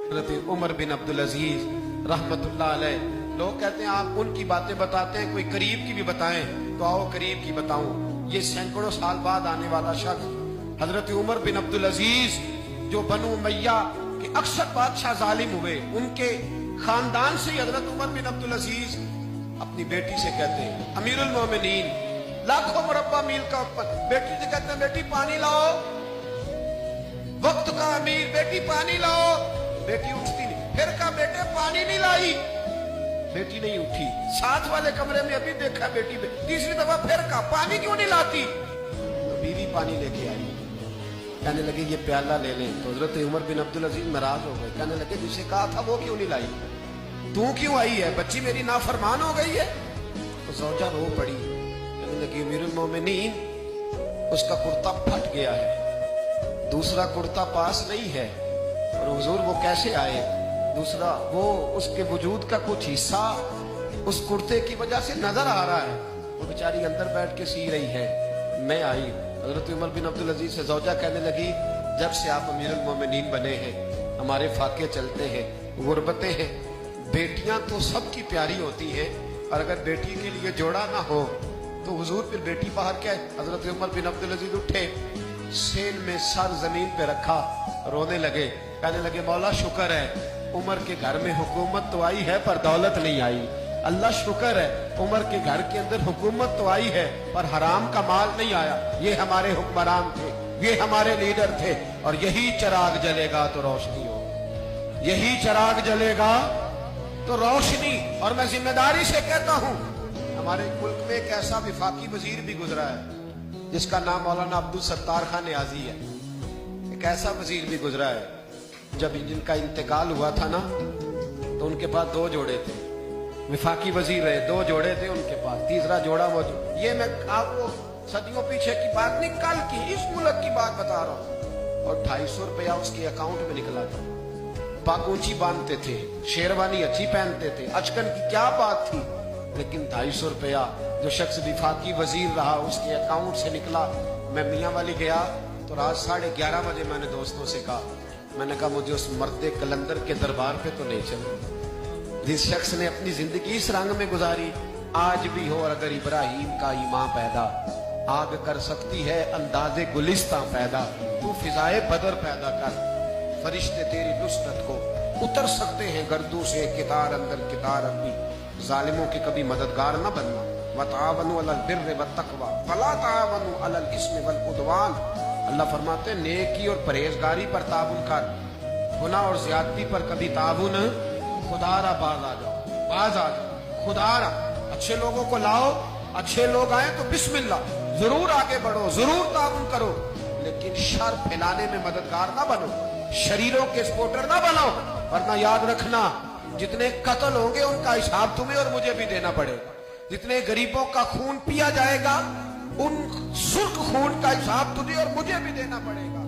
हज़रत उमर बिन अब्दुल अजीज रहमतुल्लाह अलैह। लोग कहते हैं आप उनकी बातें बताते हैं, कोई करीब की भी बताएं, तो आओ करीब की बताऊं। ये सैकड़ों साल बाद आने वाला शख्स हजरत उमर बिन अब्दुल अजीज, जो बनु उमैया के अक्सर बादशाह जालिम हुए, उनके खानदान से हजरत उमर बिन अब्दुल अजीज अपनी बेटी से कहते हैं अमीरुल मोमिनीन, लाखों मुरब्बा मील का ऊपर, बेटी से कहते हैं बेटी पानी लाओ, वक्त का अमीर, बेटी पानी लाओ। बेटी उठती नहीं, फिर कहा बेटे पानी नहीं लाई, बेटी नहीं उठी। साथ वाले कमरे में अभी देखा बेटी, तीसरी दफा फिर कहा पानी क्यों नहीं लाती, तो बीवी पानी लेके आई। कहने लगे ये प्याला ले लें, तो हजरत उमर बिन अब्दुल अजीज नाराज हो गए। कहने लगे जिसे कहा था वो क्यों नहीं लाई, तू क्यों आई है, बच्ची मेरी नाफरमान हो गई है। तो ज़ौजा रो पड़ी, कहने लगी अमीरुल मोमिनीन, उसका कुर्ता फट गया है, दूसरा कुर्ता पास नहीं है, और हुजूर वो कैसे आए, दूसरा वो उसके वजूद का कुछ हिस्सा उस कुर्ते की वजह से नजर आ रहा है, वो बेचारी अंदर बैठ के सी रही है, मैं आई। हजरत उमर बिन अब्दुल अजीज से ज़ौजा कहने लगी जब से आप अमीरुल मोमिनीन बने हैं हमारे फाके चलते हैं, गुर्बतें हैं, बेटियां तो सबकी प्यारी होती हैं, और अगर बेटी के लिए जोड़ा ना हो तो हुजूर फिर बेटी बाहर क्या है। हजरत उमर बिन अब्दुल अजीज उठे, सेन में सर जमीन पे रखा, रोने लगे, कहने लगे मौला शुक्र है उमर के घर में हुकूमत तो आई है पर दौलत नहीं आई, अल्लाह शुक्र है उमर के घर के अंदर हुकूमत तो आई है पर हराम का माल नहीं आया। ये हमारे हुक्मरान थे, ये हमारे लीडर थे, और यही चिराग जलेगा तो रोशनी हो, यही चिराग जलेगा तो रोशनी। और मैं जिम्मेदारी से कहता हूं हमारे मुल्क में एक ऐसा विफाकी वजीर भी गुजरा है जिसका नाम मौलाना अब्दुल सत्तार खान नियाजी है। एक ऐसा वजीर भी गुजरा है, जब जिनका इंतकाल हुआ था ना तो उनके पास दो जोड़े थे, विफाकी वजीर रहे, दो जोड़े थे उनके पास, तीसरा जोड़ा मौजूद। ये मैं आपको सदियों पीछे की बात नहीं, कल की इस मुल्क की बात बता रहा हूँ। और 250 रुपया उसके अकाउंट में निकला था। पाक ऊंची बांधते थे, शेरवानी अच्छी पहनते थे, अचकन की क्या बात थी, लेकिन 250 रुपया जो शख्स विफाकी वजीर रहा उसके अकाउंट से निकला। मैं मियाँ वाली गया तो रात 11:30 बजे मैंने दोस्तों से कहा, मैंने कहा मुझे उस मर्द कलंदर के दरबार पे तो नहीं चलो जिस शख्स ने अपनी जिंदगी इस रंग में गुजारी। आज भी हो और अगर इब्राहिम का ईमान पैदा, आग कर सकती है अंदाजे गुलिस्तां पैदा, तू फिजाए बदर पैदा कर, फरिश्ते तेरी नुसरत को उतर सकते हैं गर्दों से कितार अंदर कितार अपनी। जालिमों के कभी मददगार न बनना, वतावनु अलल बिर्रि वत्तक़वा वला तावनु अलल इस्मि वल उद्वान। अल्लाह फरमाते हैं नेकी और परहेजगारी पर ताबुन कर, गुनाह और ज्यादती पर कभी ताबुन। खुदारा बाज आ जाओ, बाज आ जाओ, खुदारा अच्छे लोगों को लाओ, अच्छे लोग आए तो बिस्मिल्लाह, जरूर आगे बढ़ो, जरूर ताबुन करो, लेकिन शर फैलाने में मददगार ना बनो, शरीरों के सपोर्टर ना बनो, वरना याद रखना जितने कत्ल होंगे उनका हिसाब तुम्हें और मुझे भी देना पड़ेगा। जितने गरीबों का खून पिया जाएगा उन सुर्ख खून का हिसाब तुझे और मुझे भी देना पड़ेगा।